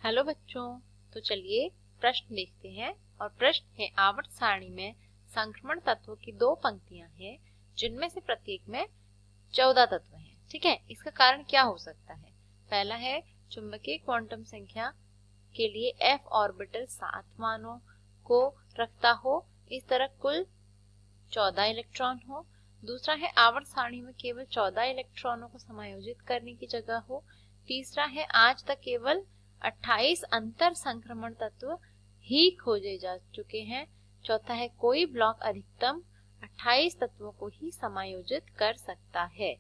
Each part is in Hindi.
हेलो बच्चों, तो चलिए प्रश्न देखते हैं। और प्रश्न है, आवर्त सारणी में संक्रमण तत्वों की दो पंक्तियां हैं जिनमें से प्रत्येक में 14 तत्व हैं। ठीक है, इसका कारण क्या हो सकता है? पहला है, चुंबकीय क्वांटम संख्या के लिए f ऑर्बिटल 7 मानों को रखता हो, इस तरह कुल 14 इलेक्ट्रॉन हो। दूसरा है, आवर्त सारणी में केवल 14 इलेक्ट्रॉनों को समायोजित करने की जगह हो। तीसरा है, आज तक केवल 28 अंतर संक्रमण तत्व ही खोजे जा चुके हैं। चौथा है, कोई ब्लॉक अधिकतम 28 तत्वों को ही समायोजित कर सकता है।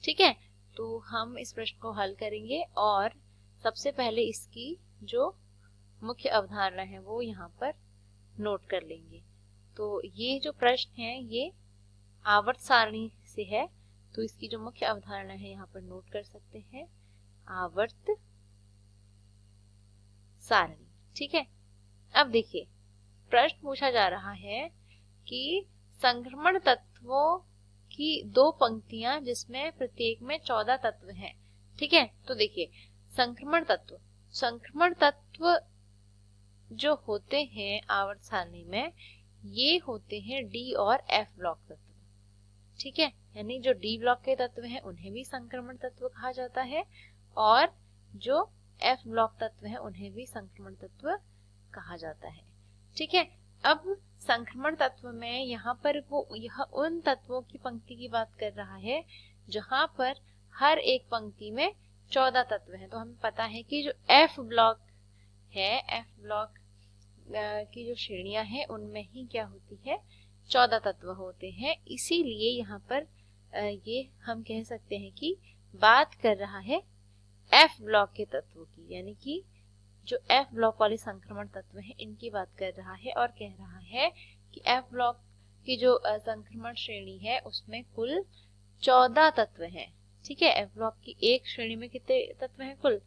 ठीक है, तो हम इस प्रश्न को हल करेंगे और सबसे पहले इसकी जो मुख्य अवधारणा है वो यहाँ पर नोट कर लेंगे। तो ये जो प्रश्न है ये आवर्त सारणी से है, तो इसकी जो मुख्य अवधारणा है यहाँ पर नोट कर सकते हैं, आवर्त सारणी। ठीक है, अब देखिए प्रश्न पूछा जा रहा है कि संक्रमण तत्वों की दो पंक्तियां जिसमें प्रत्येक में 14 तत्व हैं। ठीक है, तो देखिए संक्रमण तत्व जो होते हैं आवर्त सारणी में, ये होते हैं डी और एफ ब्लॉक तत्व। ठीक है, यानी जो डी ब्लॉक के तत्व हैं उन्हें भी संक्रमण तत्व कहा जाता है और जो एफ ब्लॉक तत्व हैं उन्हें भी संक्रमण तत्व कहा जाता है। ठीक है, अब संक्रमण तत्व में यहाँ पर यह उन तत्वों की पंक्ति की बात कर रहा है जहां पर हर एक पंक्ति में 14 तत्व हैं। तो हमें पता है कि जो एफ ब्लॉक है, एफ ब्लॉक की जो श्रेणियां हैं उनमें ही क्या होती है, 14 तत्व होते हैं। इसीलिए यहाँ पर ये हम कह सकते हैं कि बात कर रहा है एफ ब्लॉक के तत्वों की, यानी कि जो एफ ब्लॉक वाले संक्रमण तत्व हैं इनकी बात कर रहा है और कह रहा है कि एफ ब्लॉक की जो संक्रमण श्रेणी है उसमें कुल 14 तत्व हैं। ठीक है, एफ ब्लॉक की एक श्रेणी में कितने तत्व हैं? कुल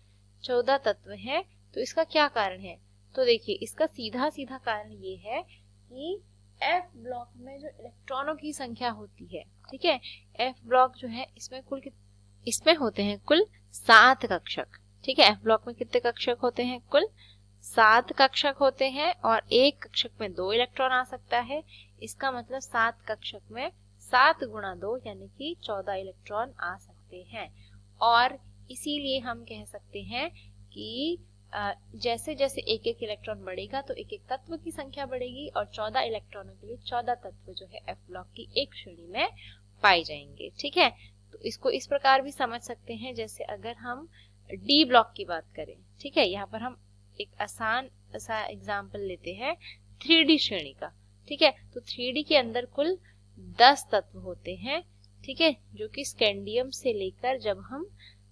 14 तत्व हैं। तो इसका क्या कारण है? तो देखिए इसका सीधा सीधा कारण ये है कि एफ ब्लॉक में जो इलेक्ट्रॉनों की संख्या होती है, ठीक है, एफ ब्लॉक जो है इसमें होते हैं कुल 7 कक्षक। ठीक है, एफ ब्लॉक में कितने कक्षक होते हैं? कुल 7 कक्षक होते हैं और एक कक्षक में 2 इलेक्ट्रॉन आ सकता है। इसका मतलब 7 कक्षक में 7 गुणा 2 यानी कि 14 इलेक्ट्रॉन आ सकते हैं। और इसीलिए हम कह सकते हैं कि जैसे जैसे एक एक इलेक्ट्रॉन बढ़ेगा तो एक एक तत्व की संख्या बढ़ेगी और 14 इलेक्ट्रॉनों के लिए 14 तत्व जो है एफ ब्लॉक की एक श्रेणी में पाए जाएंगे। ठीक है, तो इसको इस प्रकार भी समझ सकते हैं जैसे अगर हम डी ब्लॉक की बात करें। ठीक है, यहाँ पर हम एक आसान सा एग्जाम्पल लेते हैं 3D श्रेणी का। ठीक है, तो 3D के अंदर कुल 10 तत्व होते हैं। ठीक है, जो कि स्कैंडियम से लेकर जब हम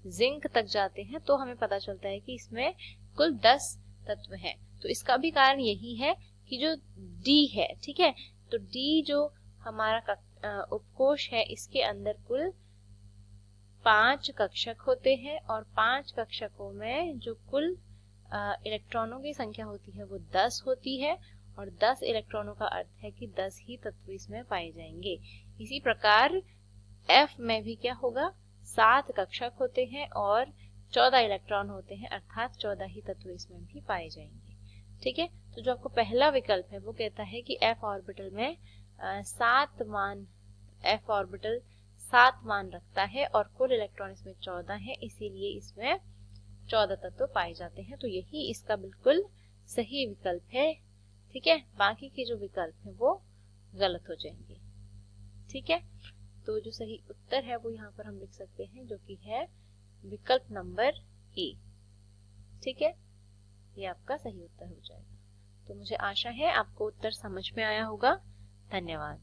जिंक तक जाते हैं तो हमें पता चलता है कि इसमें कुल 10 तत्व हैं। तो इसका भी कारण यही है कि जो डी है, ठीक है, तो डी जो हमारा उपकोष है इसके अंदर कुल 5 कक्षक होते हैं और 5 कक्षकों में जो कुल इलेक्ट्रॉनों की संख्या होती है वो 10 होती है और 10 इलेक्ट्रॉनों का अर्थ है कि 10 ही तत्व इसमें पाए जाएंगे। इसी प्रकार एफ में भी क्या होगा, 7 कक्षक होते हैं और 14 इलेक्ट्रॉन होते हैं, अर्थात 14 ही तत्व इसमें भी पाए जाएंगे। ठीक है, तो जो आपको पहला विकल्प है वो कहता है कि एफ ऑर्बिटल में 7 मान रखता है और कुल इलेक्ट्रॉन इसमें 14 है, इसीलिए इसमें 14 तत्व पाए जाते हैं। तो यही इसका बिल्कुल सही विकल्प है। ठीक है, बाकी के जो विकल्प है वो गलत हो जाएंगे। ठीक है, तो जो सही उत्तर है वो यहाँ पर हम लिख सकते हैं जो कि है विकल्प नंबर ए। ठीक है, ये आपका सही उत्तर हो जाएगा। तो मुझे आशा है आपको उत्तर समझ में आया होगा। धन्यवाद।